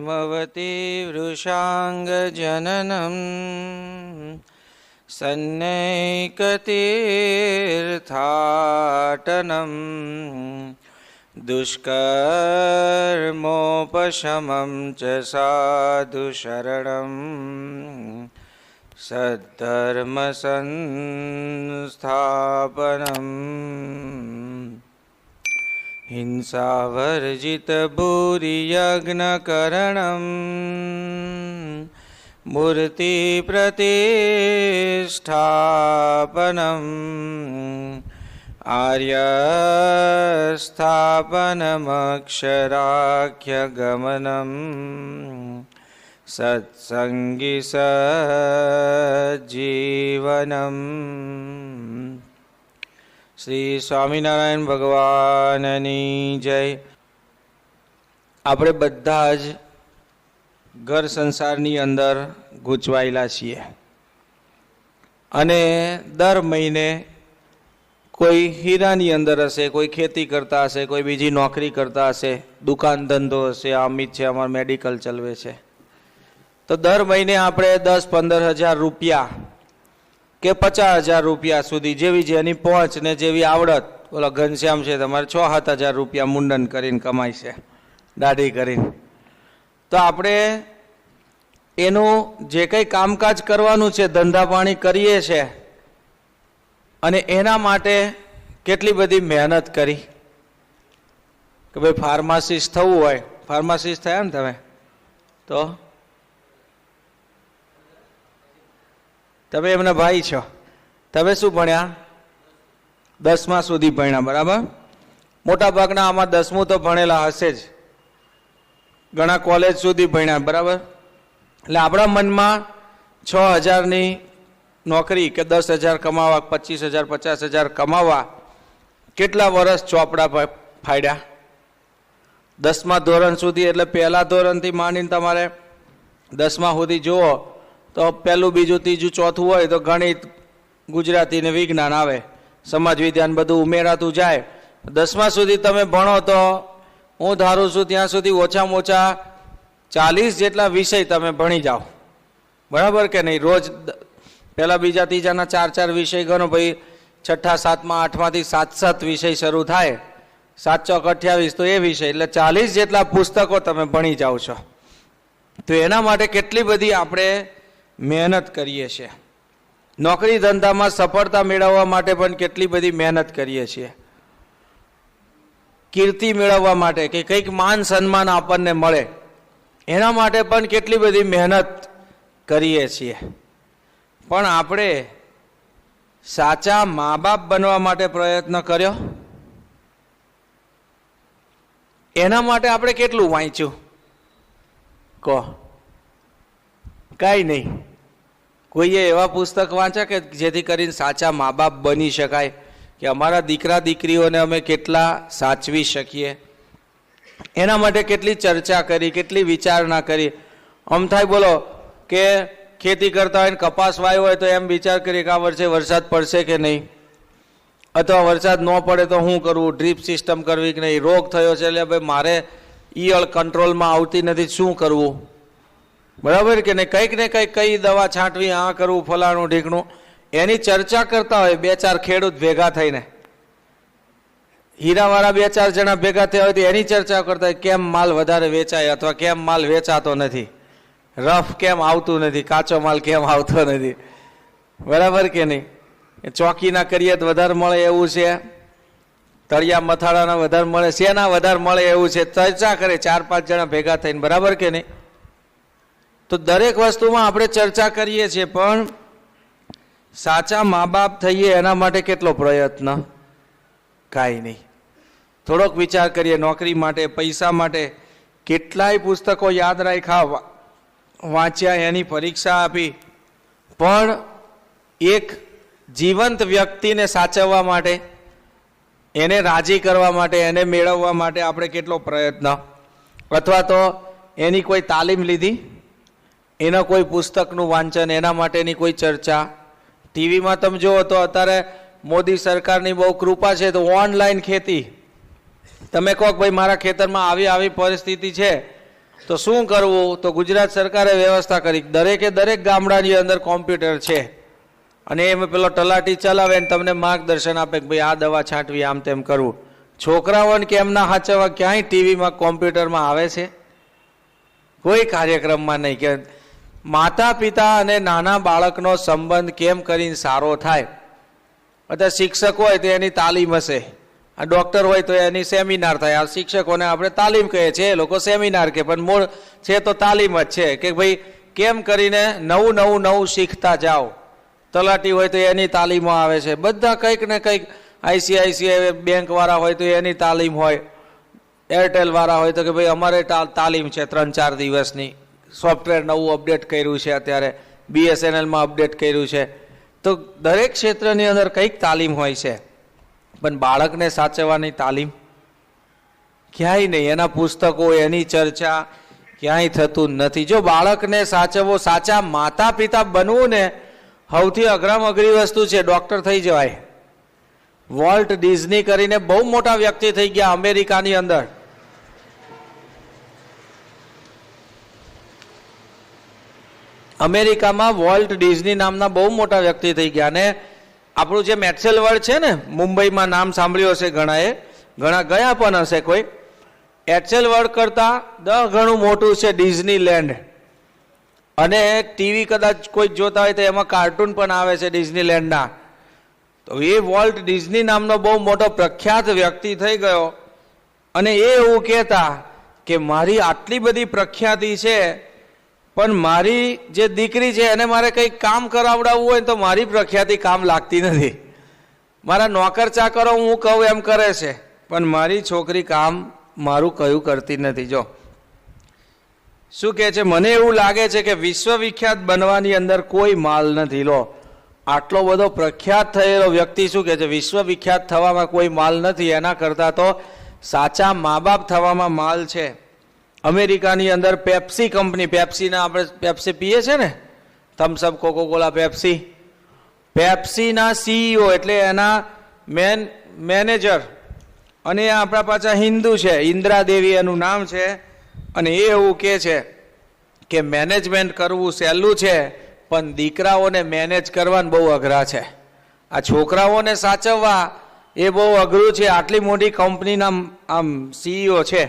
हेमवती वृषाङ्गजननं सन्नैकतीर्थाटनं दुष्कर्मोपशमं च साधुशरणं सद्धर्मसंस्थापनम् हिंसावर्जितभूरियज्ञकरणं मूर्तिप्रतिष्ठापनम् आर्यस्थापनमक्षराख्यगमनं सत्संगी सज्जीवनम्। શ્રી સ્વામિનારાયણ ભગવાનની જય। આપણે બધા જ ઘર સંસારની અંદર ગૂંચવાયેલા છીએ અને દર મહિને કોઈ હીરાની અંદર હશે, કોઈ ખેતી કરતા હશે, કોઈ બીજી નોકરી કરતા હશે, દુકાન ધંધો હશે, અમિત છે અમારું મેડિકલ ચલાવે છે, તો દર મહિને આપણે 10-15 હજાર રૂપિયા કે 50,000 રૂપિયા સુધી જેવી જેની પહોંચ ને જેવી આવડત, બોલો ઘનશ્યામ છે તમારે 6-7 હજાર રૂપિયા મુંડન કરીને કમાય છે, દાઢી કરીને, તો આપણે એનું જે કંઈ કામકાજ કરવાનું છે, ધંધા પાણી કરીએ છીએ અને એના માટે કેટલી બધી મહેનત કરી કે ભાઈ ફાર્માસિસ્ટ થવું હોય, ફાર્માસિસ્ટ થયા ને તમે, તો તમે એમના ભાઈ છો, તમે શું ભણ્યા? 10મા સુધી ભણ્યા, બરાબર? મોટા ભાગના આમાં 10મું તો ભણેલા હશે જ, ઘણા કોલેજ સુધી ભણ્યા, બરાબર? એટલે આપણા મનમાં 6,000ની નોકરી કે 10,000 કમાવા, 25,000 50,000 કમાવા કેટલા વર્ષ ચોપડા ફાડ્યા? 10મા ધોરણ સુધી, એટલે પહેલા ધોરણથી માંડીને તમારે 10મા સુધી જુઓ તો પહેલું, બીજું, ત્રીજું, ચોથું હોય તો ગણિત, ગુજરાતી ને વિજ્ઞાન આવે, સમાજ વિજ્ઞાન બધું ઉમેરાતું જાય। 10મા સુધી તમે ભણો તો હું ધારું છું ત્યાં સુધી ઓછામાં ઓછા 40 જેટલા વિષય તમે ભણી જાઓ, બરાબર કે નહીં? રોજ પહેલા, બીજા, ત્રીજાના 4-4 વિષય ગણો, ભાઈ 6ઠા, 7મા, 8માથી 7-7 વિષય શરૂ થાય, 7 ચોક 28 તો એ વિષય, એટલે 40 જેટલા પુસ્તકો તમે ભણી જાઓ છો। તો એના માટે કેટલી બધી આપણે મહેનત કરીએ છીએ, નોકરી ધંધામાં સફળતા મેળવવા માટે પણ કેટલી બધી મહેનત કરીએ છીએ, કીર્તિ મેળવવા માટે કે કંઈક માન સન્માન આપણને મળે એના માટે પણ કેટલી બધી મહેનત કરીએ છીએ। પણ આપણે સાચા મા બાપ બનવા માટે પ્રયત્ન કર્યો? એના માટે આપણે કેટલું વાંચ્યું કહો? કાંઈ નહીં। કોઈએ એવા પુસ્તક વાંચ્યા કે જેથી કરીને સાચા મા બાપ બની શકાય, કે અમારા દીકરા દીકરીઓને અમે કેટલા સાચવી શકીએ, એના માટે કેટલી ચર્ચા કરી, કેટલી વિચારણા કરી? આમ થાય બોલો કે ખેતી કરતા હોય ને કપાસ વાવ્યો હોય તો એમ વિચાર કરીએ કે આ વર્ષે વરસાદ પડશે કે નહીં, અથવા વરસાદ ન પડે તો શું કરવું, ડ્રીપ સિસ્ટમ કરવી કે નહીં, રોગ થયો છે એટલે ભાઈ મારે ઈયળ કંટ્રોલમાં આવતી નથી, શું કરવું, બરાબર કે નહીં? કંઈક ને કંઈક કઈ દવા છાંટવી, આ કરવું, ફલાણું ઢીકણું, એની ચર્ચા કરતા હોય 2-4 ખેડૂત ભેગા થઈને, હીરાવાળા 2-4 જણા ભેગા થયા હોય તો એની ચર્ચા કરતા હોય કેમ માલ વધારે વેચાય અથવા કેમ માલ વેચાતો નથી, રફ કેમ આવતું નથી, કાચો માલ કેમ આવતો નથી, બરાબર કે નહીં? ચોકીના કરીએ તો વધારે મળે એવું છે, તળિયા મથાળાના વધારે મળે, શેના વધારે મળે એવું છે, ચર્ચા કરે 4-5 જણા ભેગા થઈને, બરાબર કે નહીં? તો દરેક વસ્તુમાં આપણે ચર્ચા કરીએ છીએ, પણ સાચા મા બાપ થઈએ એના માટે કેટલો પ્રયત્ન? કાંઈ નહીં। થોડોક વિચાર કરીએ, નોકરી માટે, પૈસા માટે કેટલાય પુસ્તકો યાદ રાખ્યા, વાંચ્યા, એની પરીક્ષા આપી, પણ એક જીવંત વ્યક્તિને સાચવવા માટે, એને રાજી કરવા માટે, એને મેળવવા માટે આપણે કેટલો પ્રયત્ન, અથવા તો એની કોઈ તાલીમ લીધી, એના કોઈ પુસ્તકનું વાંચન, એના માટેની કોઈ ચર્ચા, ટીવીમાં તમે જુઓ તો અત્યારે મોદી સરકારની બહુ કૃપા છે તો ઓનલાઈન ખેતી, તમે કહો ભાઈ મારા ખેતરમાં આવી આવી પરિસ્થિતિ છે તો શું કરવું? તો ગુજરાત સરકારે વ્યવસ્થા કરી, દરેક ગામડાની અંદર કોમ્પ્યુટર છે અને એમ પેલો તલાટી ચલાવે ને તમને માર્ગદર્શન આપે કે ભાઈ આ દવા છાંટવી, આમ તેમ કરવું. છોકરાઓને કેમ ના સાચવવા ક્યાંય ટીવીમાં કોમ્પ્યુટરમાં આવે છે? કોઈ કાર્યક્રમમાં નહીં. કે માતા પિતા અને નાના બાળકનો સંબંધ કેમ કરીને સારો થાય. બધા શિક્ષક હોય તો એની તાલીમ હશે, આ ડૉક્ટર હોય તો એની સેમિનાર થાય. આ શિક્ષકોને આપણે તાલીમ કહીએ છીએ, એ લોકો સેમિનાર કહે, પણ મૂળ છે તો તાલીમ જ છે કે ભાઈ કેમ કરીને નવું શીખતા જાઓ. તલાટી હોય તો એની તાલીમો આવે છે, બધા કંઈક ને કંઈક. આઈસીઆઈસીઆઈ બેંકવાળા હોય તો એની તાલીમ હોય, એરટેલવાળા હોય તો કે ભાઈ અમારે તાલીમ છે 3-4 દિવસની, સોફ્ટવેર નવું અપડેટ કર્યું છે, અત્યારે BSNLમાં અપડેટ કર્યું છે. તો દરેક ક્ષેત્રની અંદર કંઈક તાલીમ હોય છે, પણ બાળકને સાચવવાની તાલીમ ક્યાંય નહીં. એના પુસ્તકો, એની ચર્ચા ક્યાંય થતું નથી. જો બાળકને સાચવવો, સાચા માતા પિતા બનવું ને સૌથી અઘરામાં અઘરી વસ્તુ છે. ડૉક્ટર થઈ જવાય. વોલ્ટ ડિઝની કરીને બહુ મોટા વ્યક્તિ થઈ ગયા અમેરિકાની અંદર. અમેરિકામાં વોલ્ટ ડિઝની નામના બહુ મોટા વ્યક્તિ થઈ ગયા. અને આપણું જે મેક્સેલ વર્લ્ડ છે ને, મુંબઈમાં નામ સાંભળ્યું હશે ઘણાએ, ઘણા ગયા પણ હશે કોઈ. એક્સેલ વર્લ્ડ કરતાં 10 ગણું મોટું છે ડિઝનીલેન્ડ. અને ટીવી કદાચ કોઈ જોતા હોય તો એમાં કાર્ટૂન પણ આવે છે ડિઝનીલેન્ડના. તો એ વોલ્ટ ડિઝની નામનો બહુ મોટો પ્રખ્યાત વ્યક્તિ થઈ ગયો. અને એ એવું કહેતા કે મારી આટલી બધી પ્રખ્યાતિ છે, પણ મારી જે દીકરી છે એને મારે કંઈક કામ કરાવડાવવું હોય તો મારી પ્રખ્યાતિ કામ લાગતી નથી. મારા નોકર ચાકરો હું કહું એમ કરે છે, પણ મારી છોકરી કામ મારું કયું કરતી નથી. જો શું કહે છે, મને એવું લાગે છે કે વિશ્વવિખ્યાત બનવાની અંદર કોઈ માલ નથી. લો, આટલો બધો પ્રખ્યાત થયેલો વ્યક્તિ શું કહે છે, વિશ્વવિખ્યાત થવામાં કોઈ માલ નથી, એના કરતાં તો સાચા મા બાપ થવામાં માલ છે. અમેરિકાની અંદર પેપ્સી કંપની, પેપ્સીના આપણે પેપ્સી પીએ છે ને, થમ્સઅપ, કોકોકોલા, પેપ્સીના CEO એટલે એના મેનેજર, અને આપણા પાછા હિન્દુ છે, ઇન્દ્રા દેવી એનું નામ છે. અને એ એવું કહે છે કે મેનેજમેન્ટ કરવું સહેલું છે, પણ દીકરાઓને મેનેજ કરવાનું બહુ અઘરા છે. આ છોકરાઓને સાચવવા એ બહુ અઘરું છે. આટલી મોટી કંપનીના આમ CEO છે,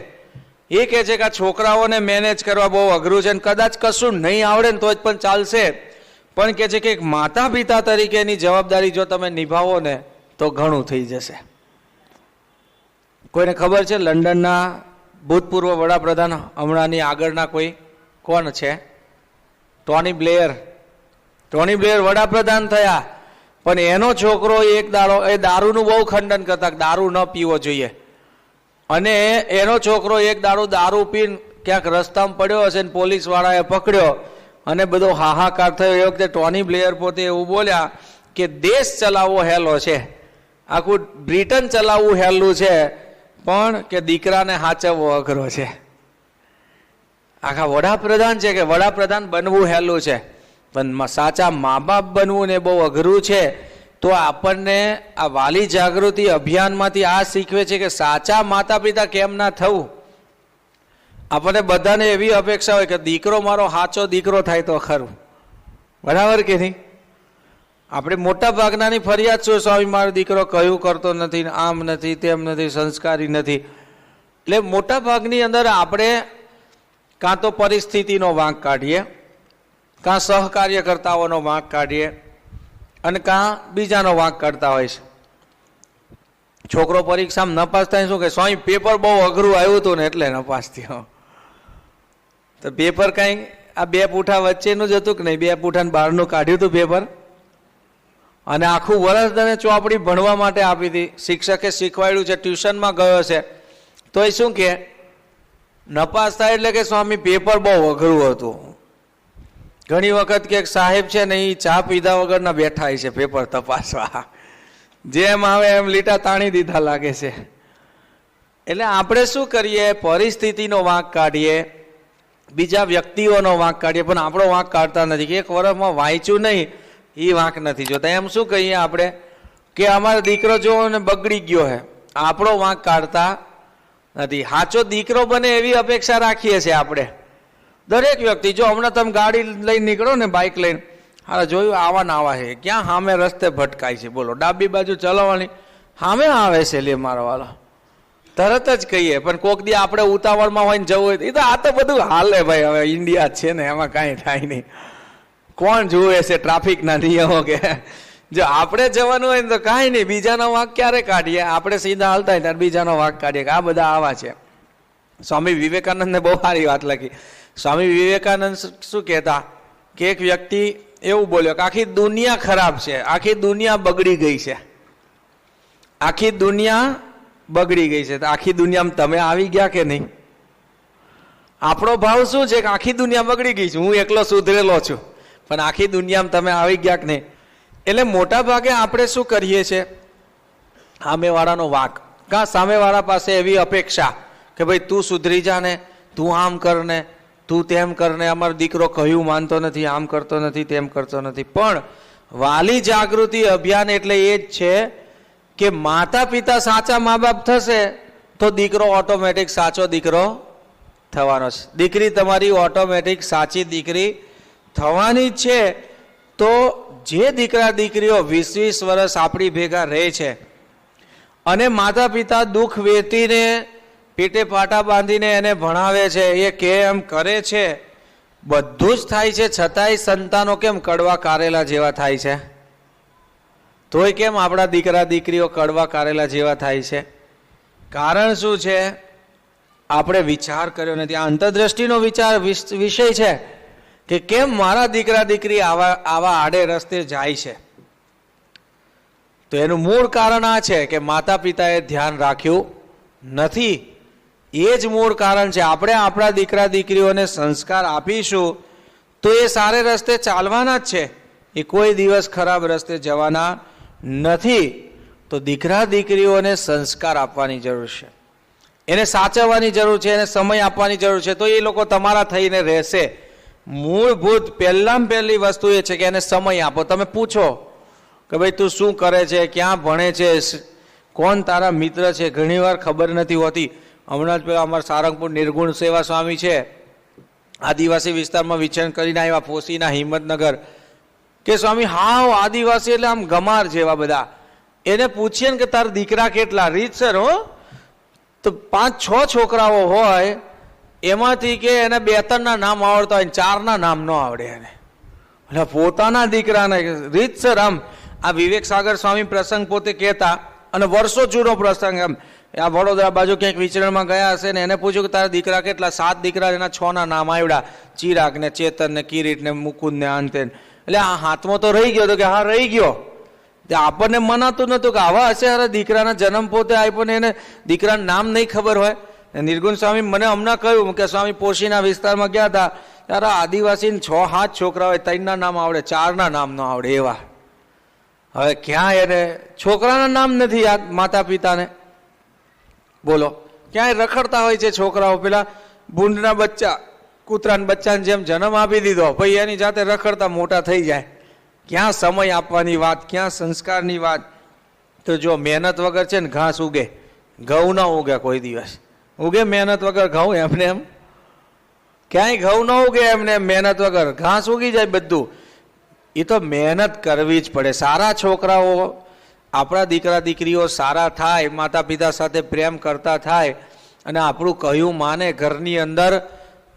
એ કહે છે કે આ છોકરાઓને મેનેજ કરવા બહુ અઘરું છે. અને કદાચ કશું નહીં આવડે ને તો જ પણ ચાલશે, પણ કહે છે કે એક માતા પિતા તરીકેની જવાબદારી જો તમે નિભાવો ને તો ઘણું થઈ જશે. કોઈને ખબર છે લંડનના ભૂતપૂર્વ વડાપ્રધાન હમણાંની આગળના કોઈ કોણ છે? Tony Blair. ટોની બ્લેયર વડાપ્રધાન થયા, પણ એનો છોકરો એક દાડો એ દારૂનું બહુ ખંડન કરતા, દારૂ ન પીવો જોઈએ. અને એનો છોકરો એક દાડો દારૂ પીને ક્યાંક રસ્તામાં પડ્યો હશે ને પોલીસ વાળાએ પકડ્યો અને બધો હાહાકાર થયો. એ વખતે ટોની બ્લેયર પોતે એવું બોલ્યા કે દેશ ચલાવવો હેલો છે, આખું બ્રિટન ચલાવવું હેલું છે, પણ કે દીકરાને સાચવવો અઘરો છે. આખા વડાપ્રધાન છે કે વડાપ્રધાન બનવું હેલું છે, પણ સાચા મા બાપ બનવું ને બહુ અઘરું છે. તો આપણને આ વાલી જાગૃતિ અભિયાનમાંથી આ શીખવે છે કે સાચા માતા પિતા કેમ ના થવું. આપણને બધાને એવી અપેક્ષા હોય કે દીકરો મારો સાચો દીકરો થાય તો ખરું, બરાબર કે નહીં? આપણે મોટા ભાગનાની ફરિયાદ શું, સ્વામી મારો દીકરો કયું કરતો નથી, આમ નથી, તેમ નથી, સંસ્કારી નથી. એટલે મોટા ભાગની અંદર આપણે કાં તો પરિસ્થિતિનો વાંક કાઢીએ, કાં સહકાર્યકર્તાઓનો વાંક કાઢીએ, અને કાં બીજાનો વાંક કાઢતા હોય છે. છોકરો પરીક્ષામાં નપાસ થાય શું કે સ્વામી પેપર બહુ અઘરું આવ્યું હતું ને એટલે નપાસ થયો. તો પેપર કાંઈ આ 2 પૂઠા વચ્ચેનું જ હતું કે નહીં? 2 પૂઠાને બહારનું કાઢ્યું હતું પેપર, અને આખું વર્ષ તને ચોપડી ભણવા માટે આપી હતી, શિક્ષકે શીખવાડ્યું છે, ટ્યુશનમાં ગયો છે, તો એ શું કે નપાસ થાય એટલે કે સ્વામી પેપર બહુ અઘરું હતું. ઘણી વખત કે સાહેબ છે ને એ ચા પીધા વગરના બેઠા છે પેપર તપાસવા, જેમ આવે એમ લીટા તાણી દીધા લાગે છે. એટલે આપણે શું કરીએ, પરિસ્થિતિનો વાંક કાઢીએ, બીજા વ્યક્તિઓનો વાંક કાઢીએ, પણ આપણો વાંક કાઢતા નથી. કે 1 વર્ષમાં વાંચ્યું નહીં એ વાંક નથી જોતા. એમ શું કહીએ આપણે કે અમારો દીકરો જો ને બગડી ગયો હે, આપણો વાંક કાઢતા નથી. સાચો દીકરો બને એવી અપેક્ષા રાખીએ છીએ આપણે. દરેક વ્યક્તિ, જો હમણાં તમે ગાડી લઈને નીકળો ને, બાઇક લઈને, હા જોયું આવા ને આવા છે, ક્યાં સામે રસ્તે ભટકાય છે, બોલો ડાબી બાજુ ચલાવવાની, સામે આવે છે લે મારો વાલો, તરત જ કહીએ. પણ કોક દી આપણે ઉતાવળમાં હોય ને જવું હોય, એ તો આ તો બધું હાલે ભાઈ, હવે ઇન્ડિયા છે ને એમાં કાંઈ થાય નહીં. કોણ જુએ છે ટ્રાફિકના નિયમો કે? જો આપણે જવાનું હોય ને તો કાંઈ નહીં, બીજાનો વાંક ક્યારે કાઢીએ? આપણે સીધા હાલતા હોય ત્યારે બીજાનો વાંક કાઢીએ કે આ બધા આવા છે. સ્વામી વિવેકાનંદને બહુ સારી વાત લખી. સ્વામી વિવેકાનંદ શું કહેતા કે એક વ્યક્તિ એવું બોલ્યો કે આખી દુનિયા ખરાબ છે, આખી દુનિયા બગડી ગઈ છે, આખી દુનિયા બગડી ગઈ છે. તો આખી દુનિયામાં તમે આવી ગયા કે નહીં? આપણો ભાવ શું છે કે આખી દુનિયા બગડી ગઈ છે, હું એકલો સુધરેલો છું, પણ આખી દુનિયામાં તમે આવી ગયા કે નહીં? એટલે મોટા ભાગે આપણે શું કરીએ છીએ, સામેવાળાનો વાંક, કાં સામેવાળા પાસે એવી અપેક્ષા કે ભાઈ તું સુધરી જા ને, તું આમ કર ને, તું તેમ કર ને, અમારો દીકરો કહ્યું માનતો નથી, આમ કરતો નથી, તેમ કરતો નથી. પણ વાલી જાગૃતિ અભિયાન એટલે એ જ છે કે માતા પિતા સાચા મા બાપ થશે તો દીકરો ઓટોમેટિક સાચો દીકરો થવાનો છે, દીકરી તમારી ઓટોમેટિક સાચી દીકરી થવાની છે. તો જે દીકરા દીકરીઓ 20-20 વર્ષ આપણી ભેગા રહે છે અને માતા પિતા દુઃખ વેઠીને પેટે પાટા બાંધીને એને ભણાવે છે, એ કેમ કરે છે, બધું જ થાય છે, છતાંય સંતાનો કેમ કડવા કારેલા જેવા થાય છે? તોય કેમ આપણા દીકરા દીકરીઓ કડવા કારેલા જેવા થાય છે? કારણ શું છે? આપણે વિચાર કર્યો નથી. આ અંતરદ્રષ્ટિનો વિષય છે કે કેમ મારા દીકરા દીકરી આવા આડે રસ્તે જાય છે. તો એનું મૂળ કારણ આ છે કે માતા પિતાએ ધ્યાન રાખ્યું નથી. એ જ મૂળ કારણ છે. આપણે આપણા દીકરા દીકરીઓને સંસ્કાર આપીશું તો એ સારે રસ્તે ચાલવાના જ છે, એ કોઈ દિવસ ખરાબ રસ્તે જવાના નથી. તો દીકરા દીકરીઓને સંસ્કાર આપવાની જરૂર છે, એને સાચવવાની જરૂર છે, એને સમય આપવાની જરૂર છે, તો એ લોકો તમારા થઈને રહેશે. મૂળભૂત પહેલામાં પહેલી વસ્તુ એ છે કે એને સમય આપો. તમે પૂછો કે ભાઈ તું શું કરે છે, ક્યાં ભણે છે, કોણ તારા મિત્ર છે, ઘણીવાર ખબર નથી હોતી. હમણાં જ પેલા અમારા સારંગપુર નિર્ગુણ સેવા સ્વામી છે, આદિવાસી વિસ્તારમાં વિચરણ કરીને આવ્યા, પોસીના હિંમતનગર, કે સ્વામી હાવ આદિવાસી એટલે આમ ગમાર જેવા બધા. એને પૂછીએ ને કે તારા દીકરા કેટલા? રીતસર હો, તો 5-6 છોકરાઓ હોય, એમાંથી કે એને 2-3 નામ આવડતા હોય, 4 નામ ન આવડે એને. એટલે પોતાના દીકરાને રીતસર આમ. આ વિવેક સાગર સ્વામી પ્રસંગ પોતે કહેતા, અને વર્ષો જૂનો પ્રસંગ. એમ આ વડોદરા બાજુ ક્યાંક વિચરણમાં ગયા હશે ને એને પૂછ્યું કે તારા દીકરા કેટલા? 7 દીકરા, એના 6 નામ આવડ્યા, ચિરાગ ને ચેતન ને કિરીટ ને મુકુંદ ને આંતેન. એટલે આ હાથમાં તો રહી ગયો, તો કે હા રહી ગયો. આપણને મનાતું નતું કે આવા હશે, અરે દીકરાના જન્મ પોતે આપ્યો ને એને દીકરાનું નામ નહીં ખબર હોય. નિર્ગુણ સ્વામી મને હમણાં કહ્યું કે સ્વામી પોશીના વિસ્તારમાં ગયા હતા, ત્યારે આદિવાસી 6-7 છોકરા હોય, 3 નામ આવડે, 4 નામ ન આવડે એવા. હવે ક્યાં એને છોકરાના નામ નથી યાદ, માતા પિતાને બોલો. ક્યાંય રખડતા હોય છે છોકરાઓ, પેલા ભૂંડના બચ્ચા, કૂતરાના બચ્ચાને જેમ જન્મ આપી દીધો, પછી એની જાતે રખડતા મોટા થઈ જાય. ક્યાં સમય આપવાની વાત, ક્યાં સંસ્કારની વાત? તો જો મહેનત વગર છે ને ઘાસ ઉગે, ઘઉં ના ઉગે કોઈ દિવસ. ઉગે મહેનત વગર ઘઉં એમને એમ? ક્યાંય ઘઉં ન ઉગે એમને મહેનત વગર, ઘાસ ઉગી જાય બધું. એ તો મહેનત કરવી જ પડે. સારા છોકરાઓ, આપણા દીકરા દીકરીઓ સારા થાય, માતા પિતા સાથે પ્રેમ કરતા થાય અને આપણું કહ્યું માને, ઘરની અંદર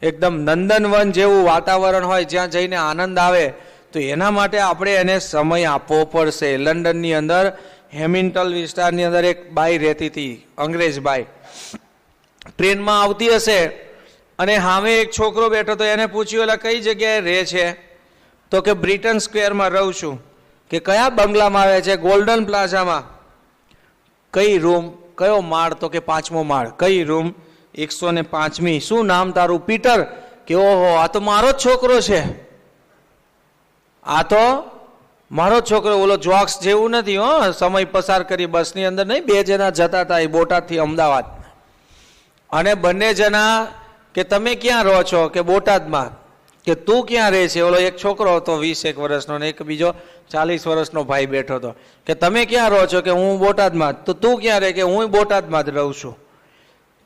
એકદમ નંદનવન જેવું વાતાવરણ હોય, જ્યાં જઈને આનંદ આવે, તો એના માટે આપણે એને સમય આપવો પડશે. લંડનની અંદર હેમિલ્ટન વિસ્તારની અંદર એક બાઈ રહેતી હતી, અંગ્રેજ બાઈ. ટ્રેનમાં આવતી હશે અને સામે એક છોકરો બેઠો, તો એને પૂછ્યું એટલે કઈ જગ્યાએ રહે છે? તો કે બ્રિટન સ્ક્વેરમાં રહું છું. કે કયા બંગલામાં આવે છે? ગોલ્ડન પ્લાઝામાં. કઈ રૂમ, કયો માળ? તો કે 5મો માળ. કઈ રૂમ? 105મી. શું નામ તારું? પીટર. કે ઓહો, આ તો મારો જ છોકરો છે, આ તો મારો છોકરો. ઓલો જોક્સ જેવું નથી હો, સમય પસાર કરી બસની અંદર નહીં, 2 જણા જતા હતા બોટાદથી અમદાવાદ, અને બંને જણા કે તમે ક્યાં રહો છો? કે બોટાદમાં. કે તું ક્યાં રહે છે? ઓલો એક છોકરો હતો 21 વર્ષનો ને એક બીજો 40 વર્ષનો ભાઈ બેઠો હતો. કે તમે ક્યાં રહો છો? કે હું બોટાદમાં. તો તું ક્યાં રહે? કે હું બોટાદમાં જ રહું છું.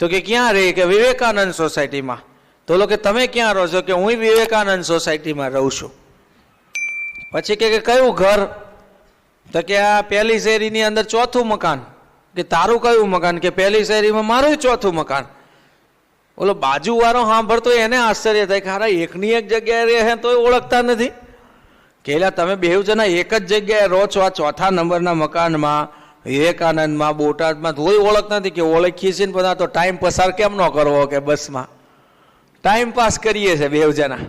તો કે ક્યાં રહે? કે વિવેકાનંદ સોસાયટીમાં. તો કે તમે ક્યાં રહો છો? કે હું વિવેકાનંદ સોસાયટીમાં રહું છું. પછી કે કયું ઘર? તો કે આ પહેલી શેરીની અંદર ચોથું મકાન. કે તારું કયું મકાન? કે પહેલી શેરીમાં મારું ચોથું મકાન. ઓલો બાજુવાળો સાંભળતો એને આશ્ચર્ય થાય કે હારા એકની એક જગ્યાએ રહે તો ઓળખતા નથી. કે એટલે તમે બેઉ જણા એક જ જગ્યાએ રહો છો આ ચોથા નંબરના મકાનમાં, વિવેકાનંદમાં, બોટાદમાં, તોય ઓળખ નથી. કે ઓળખીએ છીએ ને બધા તો ટાઈમ પસાર કેમ ન કરવો? કે બસમાં ટાઈમ પાસ કરીએ છીએ બેઉ જણા.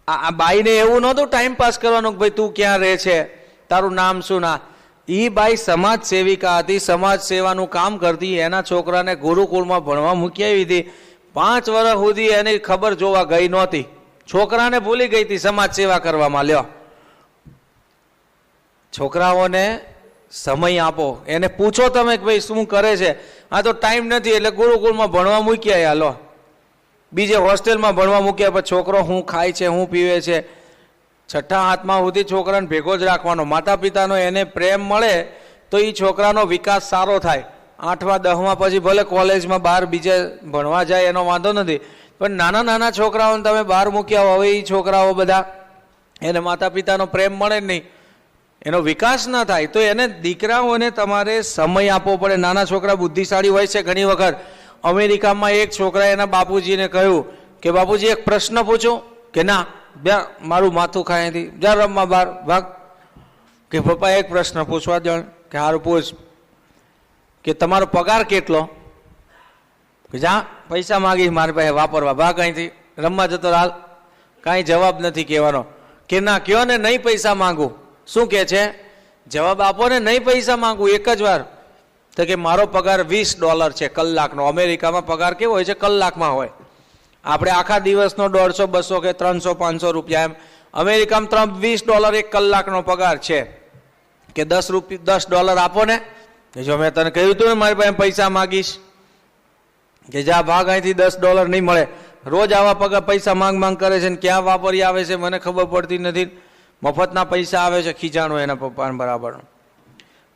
આ બાઈને એવું નહોતું ટાઈમ પાસ કરવાનું કે ભાઈ તું ક્યાં રહે છે, તારું નામ શું? ના, એ બાઈ સમાજ સેવિકા હતી, સમાજ સેવાનું કામ કરતી. એના છોકરાને ગુરુકુળમાં ભણવા મૂકી આવી હતી. 5 વર્ષ સુધી એની ખબર જોવા ગઈ નહોતી. છોકરાને ભૂલી ગઈ હતી સમાજ સેવા કરવામાં. લ્યો, છોકરાઓને સમય આપો, એને પૂછો તમે કે ભાઈ શું કરે છે. આ તો ટાઈમ નથી એટલે ગુરુકુળમાં ભણવા મૂકી આવ્યા. લો, બીજે હોસ્ટેલમાં ભણવા મૂક્યા, પછી છોકરો શું ખાય છે, શું પીવે છે, 6ઠ્ઠા 7મા સુધી છોકરાને ભેગો જ રાખવાનો. માતા પિતાનો એને પ્રેમ મળે તો એ છોકરાનો વિકાસ સારો થાય. 8મા 10મા પછી ભલે કોલેજમાં બહાર બીજે ભણવા જાય એનો વાંધો નથી, પણ નાના નાના છોકરાઓને તમે બહાર મૂક્યા હવે એ છોકરાઓ બધા એને માતા પિતાનો પ્રેમ મળે જ નહીં, એનો વિકાસ ના થાય. તો એને દીકરાઓને તમારે સમય આપવો પડે. નાના છોકરા બુદ્ધિશાળી હોય છે ઘણી વખત. અમેરિકામાં એક છોકરાએ એના બાપુજીને કહ્યું કે બાપુજી એક પ્રશ્ન પૂછું? કે ના, બે મારું માથું ખાય નથી, જા રમવા બહાર ભાગ. કે પપ્પા એક પ્રશ્ન પૂછવા દો. કે હારું પૂછ. કે તમારો પગાર કેટલો? કે જા પૈસા માગીશ મારી પાસે વાપરવા, ભાગ અહીંથી, રમવા જતો હાલ. કાંઈ જવાબ નથી કહેવાનો. કે ના, કયો ને નહીં પૈસા માંગુ. શું કે છે? જવાબ આપો ને, નહીં પૈસા માંગુ એક જ વાર. તો કે મારો પગાર $20 છે કલાકનો. અમેરિકામાં પગાર કેવો હોય છે? કલાકમાં હોય. આપણે આખા દિવસનો 150, 200 કે 300, 500 રૂપિયા, એમ અમેરિકામાં $20 એક કલાકનો પગાર છે. કે $10 આપો ને. કે જો મેં તને કહ્યું હતું ને મારી પાસે પૈસા માગીશ. કે જા ભાગ અહીંથી, $10 નહીં મળે. રોજ આવા પગાર પૈસા માંગ કરે છે ને ક્યાં વાપરી આવે છે મને ખબર પડતી નથી. મફતના પૈસા આવે છે, ખીજાણું એના પપ્પાને બરાબર.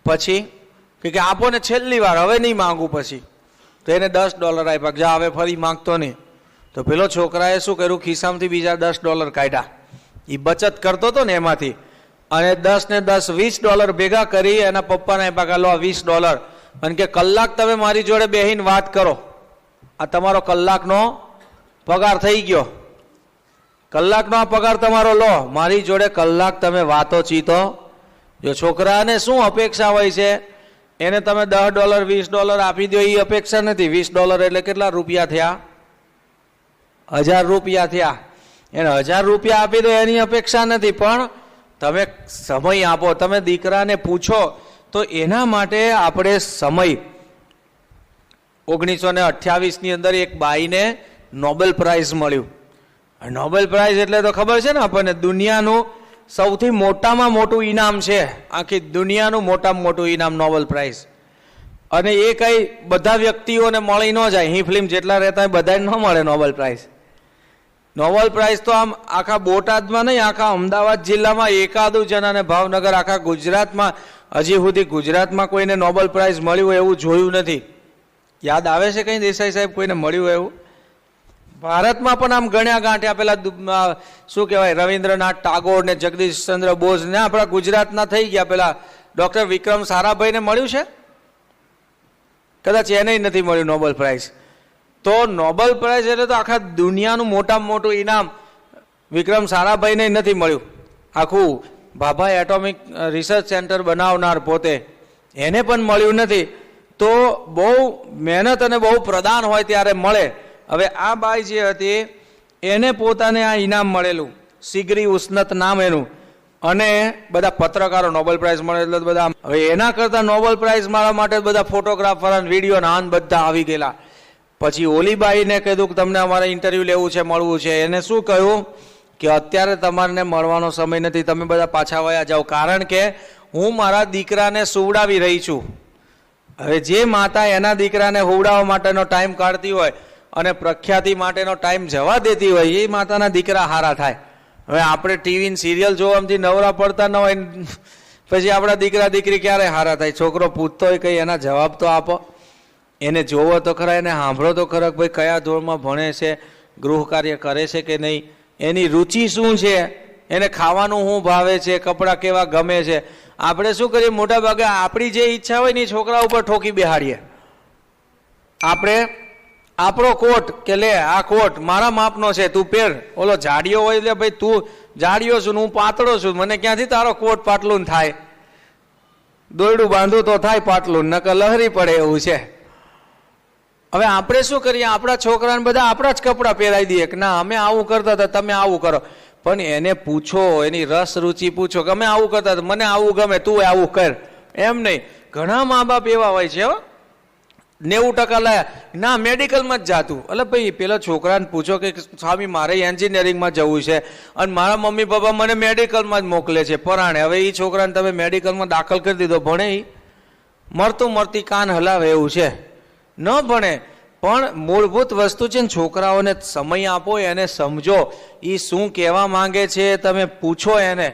પછી કે આપો ને છેલ્લી વાર, હવે નહીં માંગુ. પછી તો એને $10 આપ્યા. જા હવે ફરી માંગતો નહીં. તો પેલો છોકરાએ શું કર્યું? ખિસ્સામાંથી બીજા $10 કાઢ્યા. એ બચત કરતો હતો ને એમાંથી, અને 10 ને 10 $20 ભેગા કરી એના પપ્પાને આપ્યા. લો $20. અને કે કલાક તમે મારી જોડે બેહીને વાત કરો, આ તમારો કલાકનો પગાર થઈ ગયો. કલાકનો આ પગાર તમારો, લો મારી જોડે કલાક તમે વાતો ચીતો. જો છોકરાને શું અપેક્ષા હોય છે, એને તમે $10, $20 આપી દો, એ અપેક્ષા નથી. $20 એટલે કેટલા રૂપિયા થયા? 1000 રૂપિયા થયા. એને 1000 રૂપિયા આપી દો એની અપેક્ષા નથી, પણ તમે સમય આપો. તમે દીકરાને પૂછો તો એના માટે આપણે સમય. 1928ની અંદર એક બાઈને નોબેલ પ્રાઇઝ મળ્યું. નોબેલ પ્રાઇઝ એટલે તો ખબર છે ને આપણને, દુનિયાનું સૌથી મોટામાં મોટું ઇનામ છે. આખી દુનિયાનું મોટામાં મોટું ઇનામ નોબેલ પ્રાઇઝ. અને એ કંઈ બધા વ્યક્તિઓને મળી ન જાય. હી ફિલ્મ જેટલા રહેતા હોય બધાને ન મળે નોબેલ પ્રાઇઝ. નોબેલ પ્રાઇઝ તો આમ આખા બોટાદમાં નહીં, આખા અમદાવાદ જિલ્લામાં એકાદું જણાને, ભાવનગર, આખા ગુજરાતમાં, હજી સુધી ગુજરાતમાં કોઈને નોબેલ પ્રાઇઝ મળ્યું એવું જોયું નથી. યાદ આવે છે કંઈ દેસાઈ સાહેબ કોઈને મળ્યું એવું? ભારતમાં પણ આમ ગણ્યા ગાંઠ્યા પેલા શું કહેવાય, રવિન્દ્રનાથ ટાગોર ને જગદીશચંદ્ર બોઝ ને આપણા ગુજરાતના થઈ ગયા. પેલા ડૉક્ટર વિક્રમ સારાભાઈને મળ્યું છે? કદાચ એને નથી મળ્યું નોબેલ પ્રાઇઝ. તો નોબેલ પ્રાઇઝ એટલે તો આખા દુનિયાનું મોટામાં મોટું ઇનામ વિક્રમ સારાભાઈને નથી મળ્યું. આખું ભાભા એટોમિક રિસર્ચ સેન્ટર બનાવનાર પોતે, એને પણ મળ્યું નથી. તો બહુ મહેનત અને બહુ પ્રદાન હોય ત્યારે મળે. હવે આ બાઈ જે હતી એને પોતાને આ ઇનામ મળેલું, સિગરી ઉસ્નત નામ એનું. અને બધા પત્રકારો નોબેલ પ્રાઇઝ મળે એટલે બધા, હવે એના કરતાં નોબેલ પ્રાઇઝ મળવા માટે બધા ફોટોગ્રાફર અને વિડીયો નાન બધા આવી ગયેલા. પછી ઓલીબાઈને કીધું કે તમને અમારે ઇન્ટરવ્યૂ લેવું છે, મળવું છે. એને શું કહ્યું કે અત્યારે તમારે મળવાનો સમય નથી, તમે બધા પાછા વયા જાઓ, કારણ કે હું મારા દીકરાને સુવડાવી રહી છું. હવે જે માતા એના દીકરાને હુવડાવવા માટેનો ટાઈમ કાઢતી હોય અને પ્રખ્યાતિ માટેનો ટાઈમ જવા દેતી હોય, એ માતાના દીકરા હારા થાય. હવે આપણે ટીવી સિરિયલ જોવામાંથી નવરા પડતા ન હોય, પછી આપણા દીકરા દીકરી ક્યારે હારા થાય? છોકરો પૂછતો હોય કંઈ એના જવાબ તો આપો. એને જોવો તો ખરા, એને સાંભળો તો ખરા ભાઈ કયા ધોરણમાં ભણે છે, ગૃહ કાર્ય કરે છે કે નહીં, એની રુચિ શું છે, એને ખાવાનું શું ભાવે છે, કપડાં કેવા ગમે છે. આપણે શું કરીએ, મોટા ભાગે આપણી જે ઈચ્છા હોય ને એ છોકરા ઉપર ઠોકી બેહાડીએ. આપણે આપણો કોટ કે લે આ કોટ મારા માપનો છે તું પહેર, ઓલો જાડિયો હોય એટલે ભાઈ તું જાડિયો છું હું પાતળો છું, મને ક્યાંથી તારો કોટ પાટલું થાય, દોરડું બાંધું તો થાય પાટલું, નકર લહેરી પડે એવું છે. હવે આપણે શું કરીએ, આપણા છોકરાને બધા આપણા જ કપડાં પહેરાવી દઈએ કે ના અમે આવું કરતા હતા તમે આવું કરો. પણ એને પૂછો, એની રસ રુચિ પૂછો કે અમે આવું કરતા હતા મને આવું ગમે તું આવું કર. એમ નહીં, ઘણા મા બાપ એવા હોય છે 90% લાયા ના મેડિકલમાં જ જાતું. એટલે ભાઈ પેલા છોકરાને પૂછો કે સ્વામી મારે એન્જિનિયરિંગમાં જવું છે અને મારા મમ્મી પપ્પા મને મેડિકલમાં જ મોકલે છે પરાણે. હવે એ છોકરાને તમે મેડિકલમાં દાખલ કરી દીધો, ભણે એ મરતું મરતી કાન હલાવે એવું છે, ન ભણે. પણ મૂળભૂત વસ્તુ છે ને, છોકરાઓને સમય આપો, એને સમજો એ શું કહેવા માંગે છે, તમે પૂછો એને,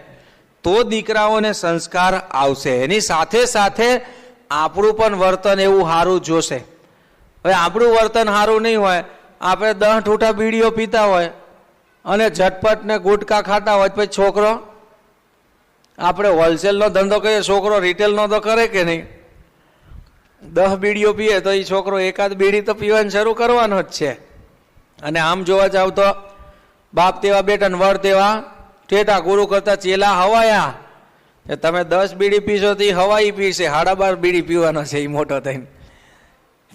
તો દીકરાઓને સંસ્કાર આવશે. એની સાથે સાથે આપણું પણ વર્તન એવું સારું જોશે. હવે આપણું વર્તન સારું નહીં હોય, આપણે 10 ઠૂઠા બીડીઓ પીતા હોય અને ઝટપટ ને ગુટકા ખાતા હોય, પછી છોકરો, આપણે હોલસેલનો ધંધો કરીએ, છોકરો રિટેલનો તો કરે કે નહીં. 10 બીડીઓ પીએ તો એ છોકરો એકાદ બીડી તો પીવાનું શરૂ કરવાનો જ છે. અને આમ જોવા જાવ તો બાપ તેવા બેટા ને વર તેવા ટેટા, ગુરુ કરતા ચેલા હવાયા. તમે 10 બીડી પીશો તો એ હવાઈ પીશે, 12.5 બીડી પીવાનો છે એ મોટો થઈને,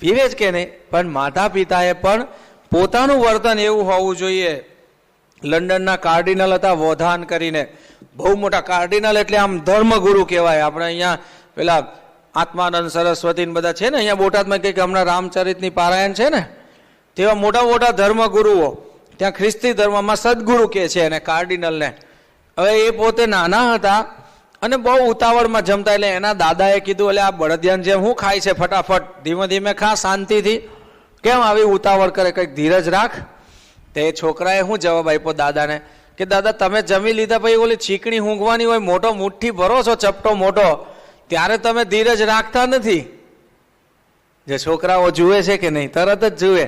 પીવે જ કે નહીં. પણ માતા પિતાએ પણ પોતાનું વર્તન એવું હોવું જોઈએ. લંડનના કાર્ડિનલ હતા વોધાન કરીને, બહુ મોટા કાર્ડિનલ, એટલે આમ ધર્મગુરુ કહેવાય. આપણે અહીંયા પેલા આત્માનંદ સરસ્વતી બધા છે ને અહીંયા બોટાદમાં, કંઈક હમણાં રામચરિતની પારાયણ છે ને, તેવા મોટા મોટા ધર્મગુરુઓ ત્યાં ખ્રિસ્તી ધર્મમાં સદગુરુ કહે છે એને કાર્ડિનલને. હવે એ પોતે નાના હતા અને બહુ ઉતાવળમાં જમતા, એટલે એના દાદાએ કીધું એટલે આ બળદિયાન જેમ શું ખાય છે, ફટાફટ ધીમે ધીમે ખા, શાંતિથી, કેમ આવી ઉતાવળ કરે, કંઈક ધીરજ રાખ. તે છોકરાએ શું જવાબ આપ્યો દાદાને કે દાદા તમે જમી લીધા પછી ઓલી ચીકણી ઊંઘવાની હોય, મોટો મુઠ્ઠી ભરો છો ચપટો મોટો, ત્યારે તમે ધીરજ રાખતા નથી. જે છોકરાઓ જુએ છે કે નહીં, તરત જ જુએ.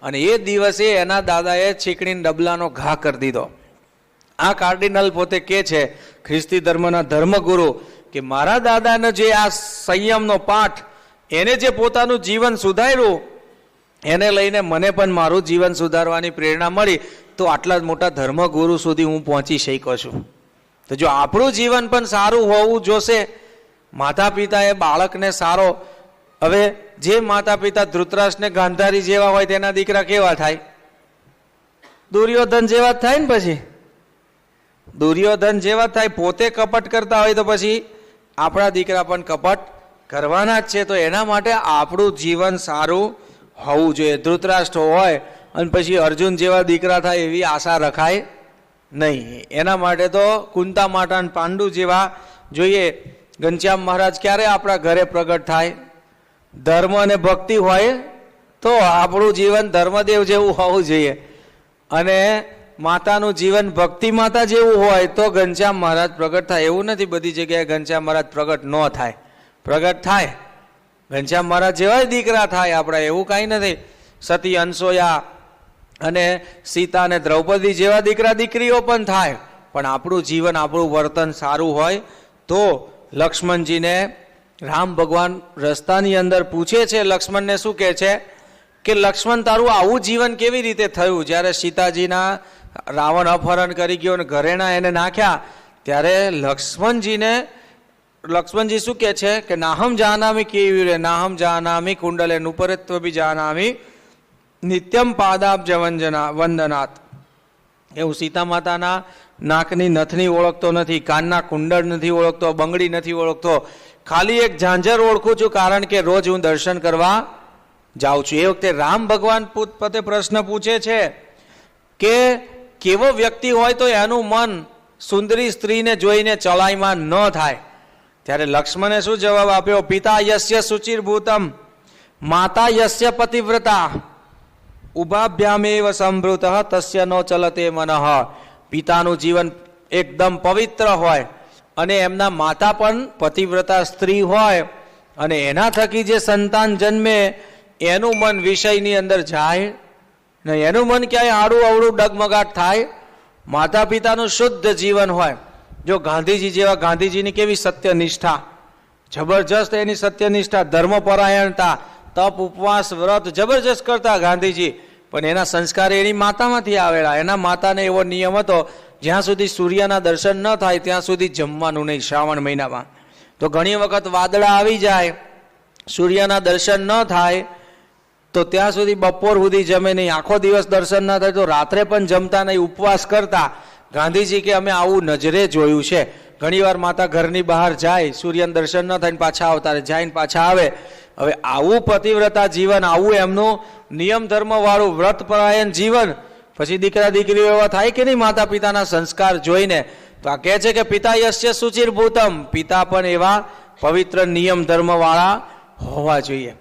અને એ દિવસે એના દાદાએ ચીકણી ડબલાનો ઘા કરી દીધો. આ કાર્ડિનલ પોતે કે છે, ખ્રિસ્તી ધર્મના ધર્મગુરુ, કે મારા દાદાને જે આ સંયમનો પાઠ, એને જે પોતાનું જીવન સુધાર્યું, એને લઈને મને પણ મારું જીવન સુધારવાની પ્રેરણા મળી, તો આટલા જ મોટા ધર્મગુરુ સુધી હું પહોંચી શક્યો છું. તો જો આપણું જીવન પણ સારું હોવું જોશે, માતા પિતાએ બાળકને સારો, હવે જે માતા પિતા ધૃતરાષ્ટ્રને ગાંધારી જેવા હોય તેના દીકરા કેવા થાય, દુર્યોધન જેવા જ થાય ને. પછી દુર્યોધન જેવા થાય, પોતે કપટ કરતા હોય તો પછી આપણા દીકરા પણ કપટ કરવાના જ છે. તો એના માટે આપણું જીવન સારું હોવું જોઈએ. ધૃતરાષ્ટ્ર હોય અને પછી અર્જુન જેવા દીકરા થાય એવી આશા રખાય નહીં. એના માટે તો કુંતા માતા અને પાંડુ જેવા જોઈએ. ઘનશ્યામ મહારાજ ક્યારે આપણા ઘરે પ્રગટ થાય, ધર્મ અને ભક્તિ હોય તો આપણું જીવન ધર્મદેવ જેવું હોવું જોઈએ. અને માતાનું જીવન ભક્તિ માતા જેવું હોય તો ઘનશ્યામ મહારાજ પ્રગટ થાય. એવું નથી બધી જગ્યાએ ઘનશ્યામ મહારાજ પ્રગટ ન થાય, પ્રગટ થાય. ઘનશ્યામ મહારાજ જેવા દીકરા થાય આપણા, એવું કાંઈ નથી. સતી અનસોયા અને સીતા અને દ્રૌપદી જેવા દીકરા દીકરીઓ પણ થાય. પણ આપણું જીવન, આપણું વર્તન સારું હોય તો. લક્ષ્મણજીને રામ ભગવાન રસ્તાની અંદર પૂછે છે, લક્ષ્મણને શું કહે છે કે લક્ષ્મણ તારું આવું જીવન કેવી રીતે થયું? જ્યારે સીતાજીના રાવણ અપહરણ કરી ગયો અને ઘરેણા એને નાખ્યા, ત્યારે લક્ષ્મણજી શું કહે છે કે નાહમ જાનામી કેવી રે, નાહમ જાનામી કુંડલે નુપરત્વ બી જાનામી નિત્યમ પાદાબ્જ વંદનાથ. એવું સીતા માતાના નાકની નથની ઓળખતો નથી, કાનના કુંડળ નથી ઓળખતો, બંગડી નથી ઓળખતો, ખાલી એક ઝાંઝર ઓળખું છું, કારણ કે રોજ હું દર્શન કરવા જાઉં છું. એ વખતે રામ ભગવાન પોતે પ્રશ્ન પૂછે છે કે કેવો વ્યક્તિ હોય તો એનું મન સુંદરી સ્ત્રીને જોઈને ચલાયમાન ન થાય? ત્યારે લક્ષ્મણે શું જવાબ આપ્યો? પિતા યસ્ય શુચિર્ભૂતમ માતા યસ્ય પતિવ્રતા ઉભાભ્યામેવ સંભૃત તસ્ય નો ચલતે મનઃ. પિતાનું જીવન એકદમ પવિત્ર હોય અને એમના માતા પણ પતિવ્રતા સ્ત્રી હોય અને એના થકી જે સંતાન જન્મે એનું મન વિષયની અંદર જાય ને એનું મન ક્યાંય આડું અવળું ડગમગાટ થાય. માતા પિતાનું શુદ્ધ જીવન હોય. જો ગાંધીજી જેવા, ગાંધીજીની કેવી સત્યનિષ્ઠા, જબરજસ્ત એની સત્યનિષ્ઠા, ધર્મપરાયણતા, તપ ઉપવાસ વ્રત જબરજસ્ત કરતા ગાંધીજી. પણ એના સંસ્કાર એની માતામાંથી આવેલા. એના માતાને એવો નિયમ હતો, જ્યાં સુધી સૂર્યના દર્શન ન થાય ત્યાં સુધી જમવાનું નહીં શ્રાવણ મહિનામાં. તો ઘણી વખત વાદળા આવી જાય, સૂર્યના દર્શન ન થાય તો ત્યાં સુધી બપોર સુધી જમે નહીં. આખો દિવસ દર્શન ન થાય તો રાત્રે પણ જમતા નહીં, ઉપવાસ કરતા. ગાંધીજી કે અમે આવું નજરે જોયું છે. ઘણીવાર માતા ઘરની બહાર જાય, સૂર્યના દર્શન ન થાય, પાછા આવતા રહે, જાય ને પાછા આવે. હવે આવું પતિવ્રતા જીવન, આવું એમનું નિયમ ધર્મવાળું વ્રતપરાયણ જીવન, પછી દીકરા દીકરીઓ એવા થાય કે નહીં માતા પિતાના સંસ્કાર જોઈને? તો આ કહે છે કે પિતા યસ્ય શુચિર્ભૂતમ, પિતા પણ એવા પવિત્ર નિયમ ધર્મવાળા હોવા જોઈએ.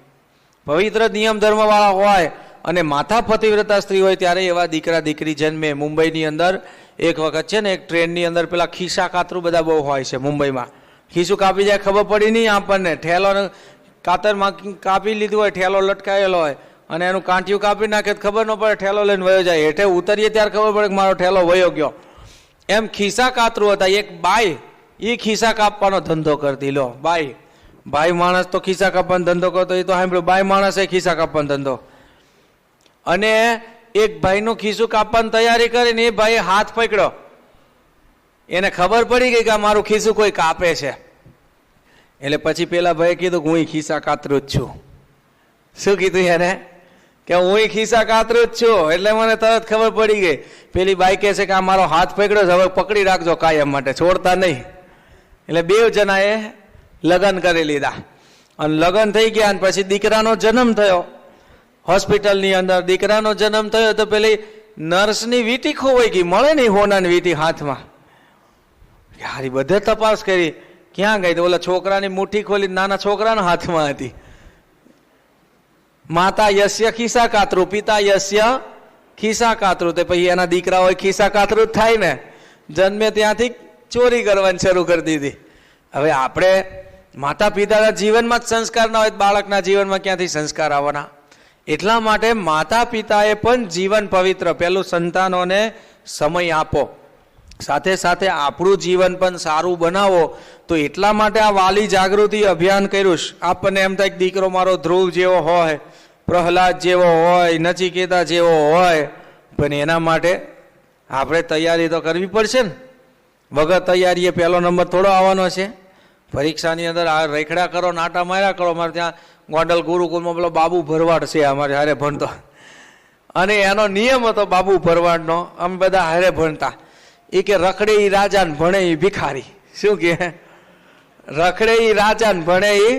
પવિત્ર નિયમ ધર્મવાળા હોય અને માતા પતિવ્રતા સ્ત્રી હોય ત્યારે એવા દીકરા દીકરી જન્મે. મુંબઈની અંદર એક વખત છે ને, એક ટ્રેનની અંદર પેલા ખિસ્સા કાતરું બધા બહુ હોય છે મુંબઈમાં. ખિસ્સું કાપી જાય ખબર પડી નહીં આપણને, ઠેલો કાતરમાં કાપી લીધું હોય, ઠેલો લટકાયેલો હોય અને એનું કાંટિયું કાપી નાખે ખબર ન પડે, ઠેલો લઈને વયો જાય. હેઠે ઉતરીએ ત્યારે ખબર પડે કે મારો ઠેલો વયો ગયો. એમ ખિસ્સા કાતરું હતા. એક બાઈ એ ખિસ્સા કાપવાનો ધંધો કરતી. લો બાઈ, ભાઈ માણસ તો ખિસ્સા કાપવાનો ધંધો કરતો, એ તો સાંભળ્યું, બાઈ માણસ એ ખિસ્સા કાપવાનો ધંધો. અને એક ભાઈનું ખિસ્સું કાપવાની તૈયારી કરીને એ ભાઈએ હાથ પકડ્યો. એને ખબર પડી ગઈ કે આ મારું ખિસ્સું કોઈ કાપે છે. એટલે પછી પેલા ભાઈએ કીધું કે હું ખિસ્સા કાતરું જ છું. શું કીધું એને? કે હું ખિસ્સા કાતરું જ છું. એટલે મને તરત ખબર પડી ગઈ. પેલી બાઈ કહે છે કે આ મારો હાથ પકડ્યો છે, હવે પકડી રાખજો કાયમ માટે, છોડતા નહીં. એટલે બે જણાએ લગ્ન કરી લીધા અને લગ્ન થઈ ગયા. અને પછી દીકરાનો જન્મ થયો હોસ્પિટલની અંદર. દીકરાનો જન્મ થયો તો પેલી નર્સની વીંટી ખોવાઈ ગઈ, મળે નહીં હોનાની વીંટી હાથમાં. હારી બધે તપાસ કરી, ક્યાં ગઈ? તો ઓલા છોકરાની મુઠ્ઠી ખોલી નાના છોકરાના હાથમાં હતી. માતા યસ્ય ખિસ્સા કાતરું, પિતા યસ્ય ખિસ્સા કાતરું. તે પછી એના દીકરા હોય ખિસ્સા કાતરું જ થાય ને. જન્મે ત્યાંથી ચોરી કરવાની શરૂ કરી દીધી. હવે આપણે માતા પિતાના જીવનમાં જ સંસ્કાર ના હોય, બાળકના જીવનમાં ક્યાંથી સંસ્કાર આવવાના? એટલા માટે માતા પિતાએ પણ જીવન પવિત્ર, પેલું સંતાનોને સમય આપો, સાથે સાથે આપણું જીવન પણ સારું બનાવો. તો એટલા માટે આ વાલી જાગૃતિ અભિયાન કર્યું. આપણને એમ થાય કે દીકરો મારો ધ્રુવ જેવો હોય, પ્રહલાદ જેવો હોય, નચિકેતા જેવો હોય, પણ એના માટે આપણે તૈયારી તો કરવી પડશે ને. વગર તૈયારીએ પહેલો નંબર થોડો આવવાનો છે. પરીક્ષાની અંદર આ રેખડા કરો, નાટા માર્યા કરો. અમારે ત્યાં ગોંડલ ગુરુકુળમાં પેલો બાબુ ભરવાડ છે અમારે હારે ભણતો, અને એનો નિયમ હતો બાબુ ભરવાડનો. અમે બધા હારે ભણતા. એ કે રખડે ઈ રાજા ને ભણે ઈ ભિખારી. શું કે? રખડે ઈ રાજા ને ભણે ઈ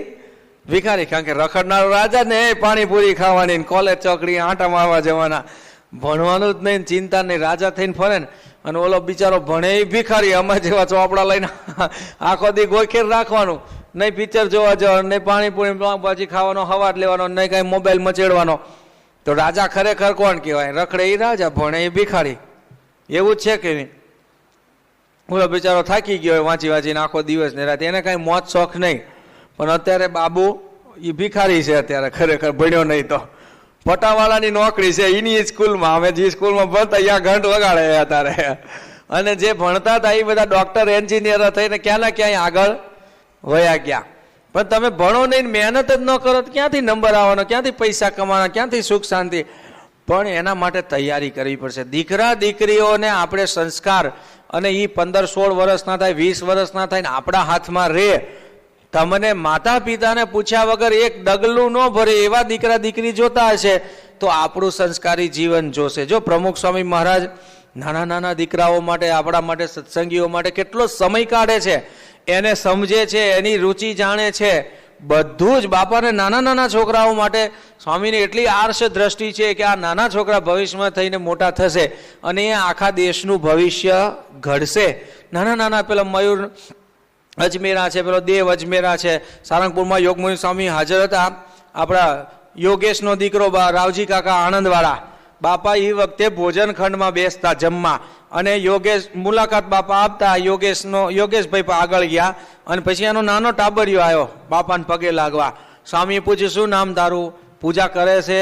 ભિખારી. કારણ કે રખડનારો રાજા ને પાણીપુરી ખાવાની, કોલેજ ચોકડી આંટા મારવા જવાના, ભણવાનું જ નહીં, ચિંતા નહીં, રાજા થઈને ફરે ને. અને ઓલો બિચારો ભણે એ ભિખારી, અમે જેવા ચોપડા લઈને આખો દી ગોખેર રાખવાનું, નહીં પિક્ચર જોવા જવાનું, નહીં પાણીપુરી ભાજી ખાવાનો, હવાજ લેવાનો, નહીં કાંઈ મોબાઈલ મચેડવાનો. તો રાજા ખરેખર કોણ કહેવાય? રખડે એ રાજા, ભણે એ ભિખારી. એવું જ છે કે નહીં? ઓલો બિચારો થાકી ગયો હોય વાંચી વાંચીને આખો દિવસ ને રાત, એને કાંઈ મોજ શોખ નહીં. પણ અત્યારે બાબુ એ ભિખારી છે, અત્યારે ખરેખર ભણ્યો નહીં તો. પટાવાળાની નોકરી છે એની સ્કૂલમાં, અમે જે સ્કૂલમાં ભણતા ત્યાં ઘંટ વગાડે અત્યારે. અને જે ભણતા હતા એ બધા ડોક્ટર એન્જિનિયર થઈને ક્યાંના ક્યાંય આગળ વયા ગયા. પણ તમે ભણો નહીં, મહેનત જ ન કરો તો ક્યાંથી નંબર આવવાનો, ક્યાંથી પૈસા કમાવાના, ક્યાંથી સુખ શાંતિ? પણ એના માટે તૈયારી કરવી પડશે. દીકરા દીકરીઓને આપણે સંસ્કાર, અને એ 15-16 વર્ષના થાય, 20 વર્ષના થાય ને આપણા હાથમાં રહે. તમને માતા પિતાને પૂછ્યા વગર એક ડગલું ન ભરે એવા દીકરા દીકરી જોતા હશે તો આપણું સંસ્કારી જીવન જોશે. જો પ્રમુખ સ્વામી મહારાજ નાના નાના દીકરાઓ માટે, આપણા માટે, સત્સંગીઓ માટે કેટલો સમય કાઢે છે, એને સમજે છે, એની રુચિ જાણે છે, બધું જ. બાપાને નાના નાના છોકરાઓ માટે સ્વામીની એટલી આર્ષ દ્રષ્ટિ છે કે આ નાના છોકરા ભવિષ્યમાં થઈને મોટા થશે અને એ આખા દેશનું ભવિષ્ય ઘડશે. નાના નાના પેલા મયુર અજમેરા છે, પેલો દેવ અજમેરા છે, સારંગપુરમાં યોગમુનિ સ્વામી હાજર હતા. આપણા યોગેશનો દીકરો રાવજી કાકા આણંદવાળા, બાપા એ વખતે ભોજન ખંડમાં બેસતા જમવા, અને યોગેશ મુલાકાત બાપા આપતા. યોગેશભાઈ આગળ ગયા અને પછી એનો નાનો ટાબરિયો આવ્યો બાપાને પગે લાગવા. સ્વામીએ પૂછ્યું શું નામ તારું? પૂજા કરે છે?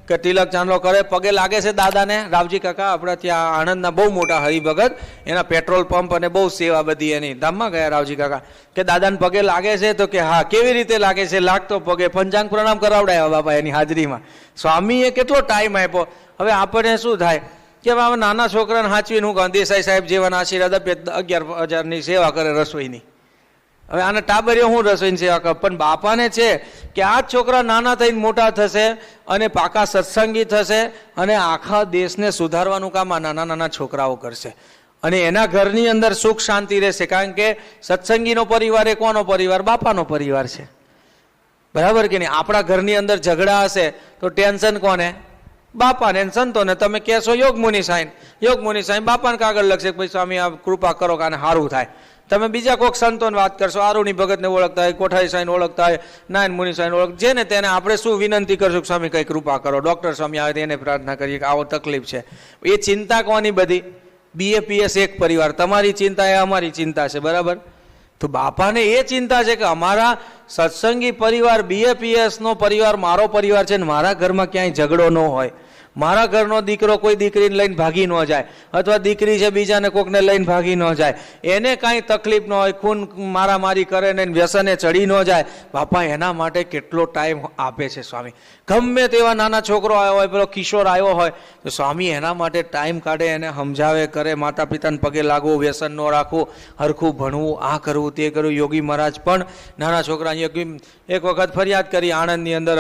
કે તિલક ચાંદલો કરે, પગે લાગે છે દાદાને. રાવજી કાકા આપણા ત્યાં આણંદના બહુ મોટા હરિભગત, એના પેટ્રોલ પંપ અને બહુ સેવા બધી એની. ધામમાં ગયા રાવજી કાકા કે દાદાને પગે લાગે છે? તો કે હા. કેવી રીતે લાગે છે? લાગતો પગે પંચાંગ પ્રણામ કરાવડાવ્યા બાપા એની હાજરીમાં. સ્વામીએ કેટલો ટાઈમ આપ્યો. હવે આપણને શું થાય કે હવે નાના છોકરાને હાચવીને હું કહું, દેસાઈ સાહેબ જેવાના આશીર્વાદ આપે, 11,000ની સેવા કરે રસોઈની. હવે આને ટાબરિયો હું રસોઈની સેવા કરું, પણ બાપાને છે કે આ છોકરા નાના થઈને મોટા થશે અને પાકા સત્સંગી થશે અને આખા દેશને સુધારવાનું કામ આ નાના નાના છોકરાઓ કરશે અને એના ઘરની અંદર સુખ શાંતિ રહેશે. કારણ કે સત્સંગીનો પરિવાર એ કોનો પરિવાર? બાપાનો પરિવાર છે. બરાબર કે નહીં? આપણા ઘરની અંદર ઝઘડા હશે તો ટેન્શન કોને? બાપાને, સંતોને. તમે કહેશો યોગમુનિ સાઈન, યોગમુનિ સાઈન બાપાને કાગળ લખશે ભાઈ સ્વામી આ કૃપા કરો કે આને સારું થાય. તમે બીજા કોઈક સંતોને વાત કરશો, આરુણી ભગતને ઓળખતા હોય, કોઠારી સાઈન ઓળખતા હોય, નારાયણ મુનિ સાઈન ઓળખ, જેને તેને આપણે શું વિનંતી કરશું કે સ્વામી કંઈ કૃપા કરો. ડૉક્ટર સ્વામી આવે એને પ્રાર્થના કરીએ કે આવો તકલીફ છે. એ ચિંતા કોની બધી? BAPS એક પરિવાર. તમારી ચિંતા એ અમારી ચિંતા છે. બરાબર? તો બાપાને એ ચિંતા છે કે અમારા સત્સંગી પરિવાર, BAPSનો પરિવાર મારો પરિવાર છે ને મારા ઘરમાં ક્યાંય ઝઘડો ન હોય, મારા ઘરનો દીકરો કોઈ દીકરીને લઈને ભાગી ન જાય, અથવા દીકરી છે બીજાને કોકને લઈને ભાગી ન જાય, એને કાંઈ તકલીફ ન હોય, ખૂન મારામારી કરે ને વ્યસને ચડી ન જાય. બાપા એના માટે કેટલો ટાઈમ આપે છે સ્વામી. ગમે તેવા નાના છોકરો આવ્યો હોય, પેલો કિશોર આવ્યો હોય તો સ્વામી એના માટે ટાઈમ કાઢે, એને સમજાવે કરે, માતા પિતાને પગે લાગવું, વ્યસન ન રાખવું, હરખું ભણવું, આ કરવું તે કરવું. યોગી મહારાજ પણ નાના છોકરા એક વખત ફરિયાદ કરી આણંદની અંદર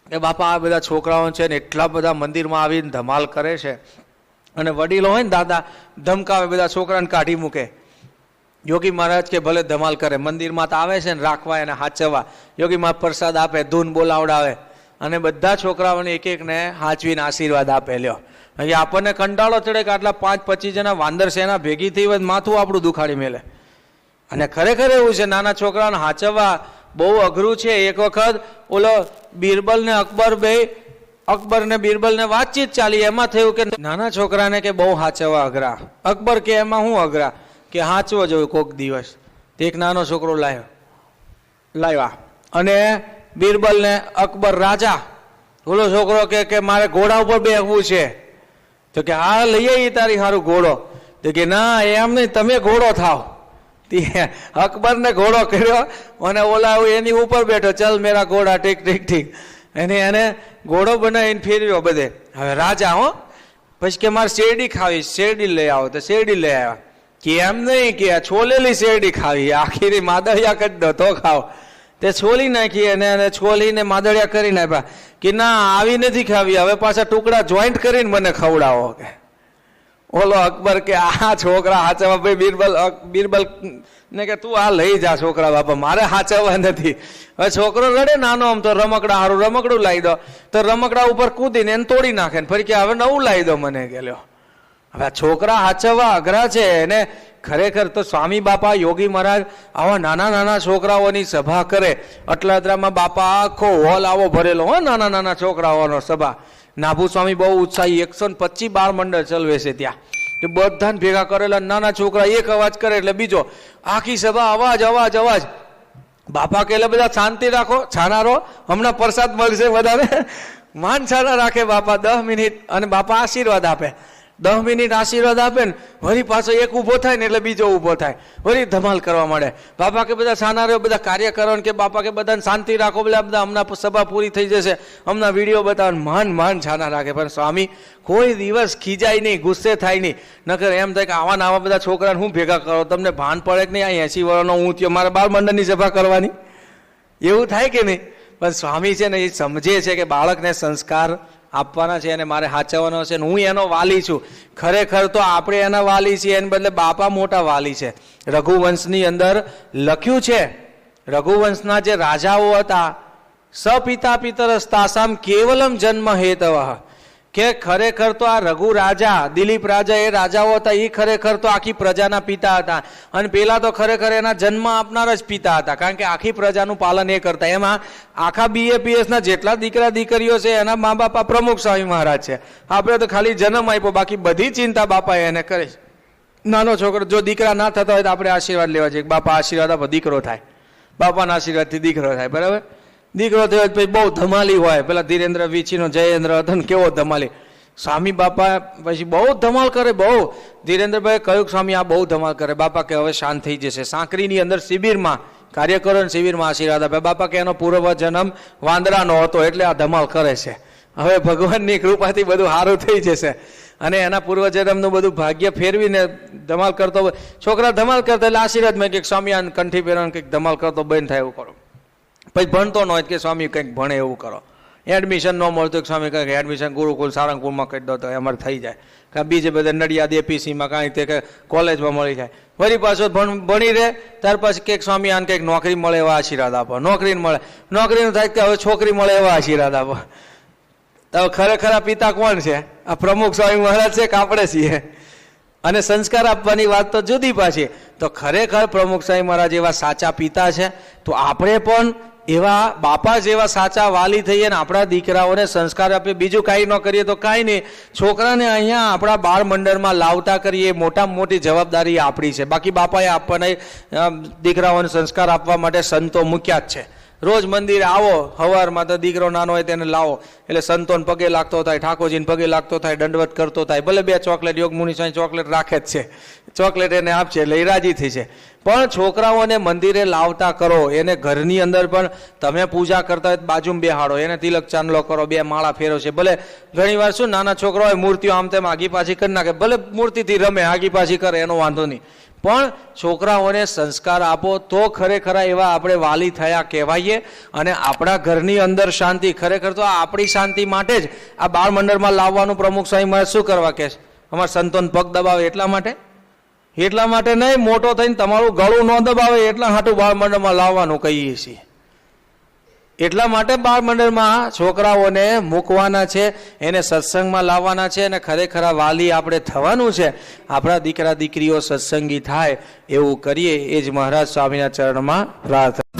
કે બાપા આ બધા છોકરાઓ છે ને એટલા બધા મંદિરમાં આવીને ધમાલ કરે છે અને વડીલો હોય ને દાદા ધમકાવે, બધા છોકરાને કાઢી મૂકે. યોગી મહારાજ કે ભલે ધમાલ કરે, મંદિરમાં તો આવે છે ને રાખવા એને હાચવવા. યોગી મહારાજ પ્રસાદ આપે, ધૂન બોલાવડાવે અને બધા છોકરાઓને એક એકને હાચવીને આશીર્વાદ આપે. લ્યો આપણને કંટાળો ચડે કે આટલા 5-25 જણા વાંદર સેના ભેગી થઈ હોય, માથું આપણું દુખાડી મેલે. અને ખરેખર એવું છે, નાના છોકરાઓને હાચવવા બહુ અઘરું છે. એક વખત ઓલો બિરબલ ને અકબર ને બિરબલ ને વાતચીત ચાલી, એમાં થયું કે નાના છોકરાને કે બહુ હાચવવા અઘરા. અકબર કે એમાં હું અઘરા? કે હાચવો જોઈએ કોક દિવસ. એક નાનો છોકરો લાવ્યા અને બિરબલ ને અકબર રાજા, ઓલો છોકરો કે મારે ઘોડા ઉપર બેસવું છે. તો કે હા લઈ આવી તારી હારું ઘોડો. તો કે ના એમ નહીં, તમે ઘોડો થાવ. અકબર ને ઘોડો કર્યો અને ઓલા એની ઉપર બેઠો, ચલ મેરા ઘોડા, ઠીક ઠીક ઠીક. એને ઘોડો બનાવીને ફેરવ્યો બધે. હવે રાજા હો, પછી કે મારે શેરડી ખાવી, શેરડી લઈ આવો. તો શેરડી લઈ આવ્યા. કે એમ નહીં કે છોલેલી શેરડી ખાવી, આખી માદળિયા કરી દો તો ખાવ. તે છોલી નાખી અને છોલીને માદળિયા કરીને આપ્યા. કે ના આવી નથી ખાવી, હવે પાછા ટુકડા જોઈન્ટ કરીને મને ખવડાવો. કે ઓલો અકબર કે આ છોકરા હાચવા ભાઈ બિરબલ ને કે તું આ લઈ જા છોકરા બાપા, મારે હાચવવા નથી. હવે છોકરો રડે નાનો, આમ તો રમકડા હારું રમકડું લાવી દો, તો રમકડા ઉપર કૂદીને એને તોડી નાખે ને ફરી કે હવે નવું લાવી દો મને. કે લ્યો હવે છોકરા હાચવવા અઘરા છે. એને ખરેખર તો સ્વામી બાપા યોગી મહારાજ આવા નાના નાના છોકરાઓની સભા કરે. અટલાદરામાં બાપા આખો હોલ આવો ભરેલો હોય, નાના નાના છોકરાઓનો સભા. નાભુ સ્વામી બહુ ઉત્સાહી, 125 બાળ મંડળ ચલવે છે ત્યાં. એ બધાને ભેગા કરેલા, નાના છોકરા એક અવાજ કરે એટલે બીજો, આખી સભા અવાજ અવાજ અવાજ. બાપા કે એટલે બધા શાંતિ રાખો, છાના રહો, હમણાં પ્રસાદ મળશે બધાને. માન છાના રાખે બાપા 10 મિનિટ અને બાપા આશીર્વાદ આપે. 10 મિનિટ આશીર્વાદ આપે ને વળી પાછો એક ઊભો થાય ને એટલે બીજો ઊભો થાય, વળી ધમાલ કરવા માંડે. બાપા કે બધા છાના રહ્યો, બધા કાર્યકરો કે બાપા કે બધાને શાંતિ રાખો, બધા હમણાં સભા પૂરી થઈ જશે, હમણાં વિડીયો બતાવે, માન છાના રાખે. પણ સ્વામી કોઈ દિવસ ખીજાય નહીં, ગુસ્સે થાય નહીં. નકર એમ થાય કે આવા બધા છોકરાને હું ભેગા કરો, તમને ભાન પડે કે નહીં આ 80 વર્ષનો હું થયો, મારે બાળ મંડળની સભા કરવાની, એવું થાય કે નહીં? પણ સ્વામી છે ને એ સમજે છે કે બાળકને સંસ્કાર આપવાના છે અને મારે હાચવવાનો છે, હું એનો વાલી છું. ખરેખર તો આપણે એના વાલી છીએ, એને બદલે બાપા મોટા વાલી છે. રઘુવંશની અંદર લખ્યું છે, રઘુવંશના જે રાજાઓ હતા, સપિતા પિતરસ્તાસામ કેવલમ જન્મ હેતવઃ, કે ખરેખર તો આ રઘુ રાજા, દિલીપ રાજા, એ રાજાઓ હતા, એ ખરેખર તો આખી પ્રજાના પિતા હતા. અને પેલા તો ખરેખર એના જન્મ આપનાર જ પિતા હતા, કારણ કે આખી પ્રજાનું પાલન એ કરતા. એમાં આખા BAPS ના જેટલા દીકરા દીકરીઓ છે એના મા બાપા પ્રમુખ સ્વામી મહારાજ છે. આપણે તો ખાલી જન્મ આપ્યો, બાકી બધી ચિંતા બાપા એને કરે છે. નાનો છોકરો જો દીકરા ના થતા હોય તો આપણે આશીર્વાદ લેવા જોઈએ, બાપા આશીર્વાદ આપો દીકરો થાય, બાપાના આશીર્વાદથી દીકરો થાય. બરાબર? દીકરો થયો પછી બહુ ધમાલી હોય, પેલા ધીરેન્દ્ર વીછીનો જયેન્દ્ર હતો ને કેવો ધમાલી. સ્વામી બાપા પછી બહુ ધમાલ કરે, બહુ. ધીરેન્દ્રભાઈ કહ્યું કે સ્વામી આ બહુ ધમાલ કરે. બાપા કે હવે શાંત થઈ જશે. સાંકરીની અંદર શિબિરમાં કાર્યકરો શિબિરમાં આશીર્વાદ આપે. બાપા કે એનો પૂર્વ જન્મ વાંદરાનો હતો એટલે આ ધમાલ કરે છે. હવે ભગવાનની કૃપાથી બધું સારું થઈ જશે અને એના પૂર્વજન્મનું બધું ભાગ્ય ફેરવીને ધમાલ કરતો. છોકરા ધમાલ કરતા એટલે આશીર્વાદ મેં કે સ્વામી આ કંઠી પહેરવાનું કંઈક ધમાલ કરતો બંધ થાય એવું કરો. પછી ભણતો ન હોય કે સ્વામી કંઈક ભણે એવું કરો. એડમિશન ન મળતું સ્વામી કંઈક એડમિશન ગુરુકુલ સારંગપુરમાં કહી દો તો અમારે થઈ જાય. કાં બીજે બધા નડિયાદ એપીસીમાં કાંઈ તે કોલેજમાં મળી જાય. વળી પાછો ભણી રહે ત્યાર પછી કંઈક સ્વામી આને કંઈક નોકરી મળે એવા આશીર્વાદ આપો. નોકરી મળે, નોકરીનું થાય કે હવે છોકરી મળે એવા આશીર્વાદ આપો. તો ખરેખર આ પિતા કોણ છે? આ પ્રમુખ સ્વામી મહારાજ છે કે આપણે છીએ? અને સંસ્કાર આપવાની વાત તો જુદી પાછી. તો ખરેખર પ્રમુખ સ્વામી મહારાજ એવા સાચા પિતા છે. તો આપણે પણ એવા બાપા જેવા સાચા વાલી થઈએ ને આપણા દીકરાઓને સંસ્કાર આપીએ. બીજું કાંઈ ન કરીએ તો કાંઈ નહીં. છોકરાને અહીંયા આપણા બાળ મંડળમાં લાવતા કરીએ મોટામાં મોટી જવાબદારી આપણી છે. બાકી બાપાએ આપણને દીકરાઓને સંસ્કાર આપવા માટે સંતો મૂક્યા જ છે. રોજ મંદિરે આવો, સવારમાં તો દીકરો નાનો હોય તેને લાવો એટલે સંતોને પગે લાગતો થાય, ઠાકોરજીને પગે લાગતો થાય, દંડવત કરતો થાય. ભલે 2 ચોકલેટ યોગમુનિ સ્વામી ચોકલેટ રાખે જ છે, ચોકલેટ એને આપશે એટલે એ રાજી થઈ છે. પણ છોકરાઓને મંદિરે લાવતા કરો. એને ઘરની અંદર પણ તમે પૂજા કરતા હોય બાજુમાં બેહાડો, એને તિલક ચાંદલો કરો, 2 માળા ફેરો છે. ભલે ઘણી વાર શું નાના છોકરા હોય મૂર્તિઓ આમ તેમ આગી પાછી કરી નાખે, ભલે મૂર્તિથી રમે આગી પાછી કરે એનો વાંધો નહીં, પણ છોકરાઓને સંસ્કાર આપો તો ખરેખર એવા આપણે વાલી થયા કહેવાઈએ. અને આપણા ઘરની અંદર શાંતિ, ખરેખર તો આપણી શાંતિ માટે જ આ બાળ મંડળમાં લાવવાનું પ્રમુખ સ્વામી મહારાજ શું કરવા કહે છે? અમારા સંતોને પગ દબાવે એટલા માટે? એટલા માટે નહીં, મોટો થઈને તમારું ગળું ન દબાવે એટલા હાટું બાળ મંડળમાં લાવવાનું કહીએ છીએ. એટલા માટે બાળ મંડળમાં છોકરાઓને મૂકવાના છે, એને સત્સંગમાં લાવવાના છે. અને ખરેખર વાલી આપણે થવાનું છે. આપણા દીકરા દીકરીઓ સત્સંગી થાય એવું કરીએ એ જ મહારાજ સ્વામીના ચરણમાં પ્રાર્થના.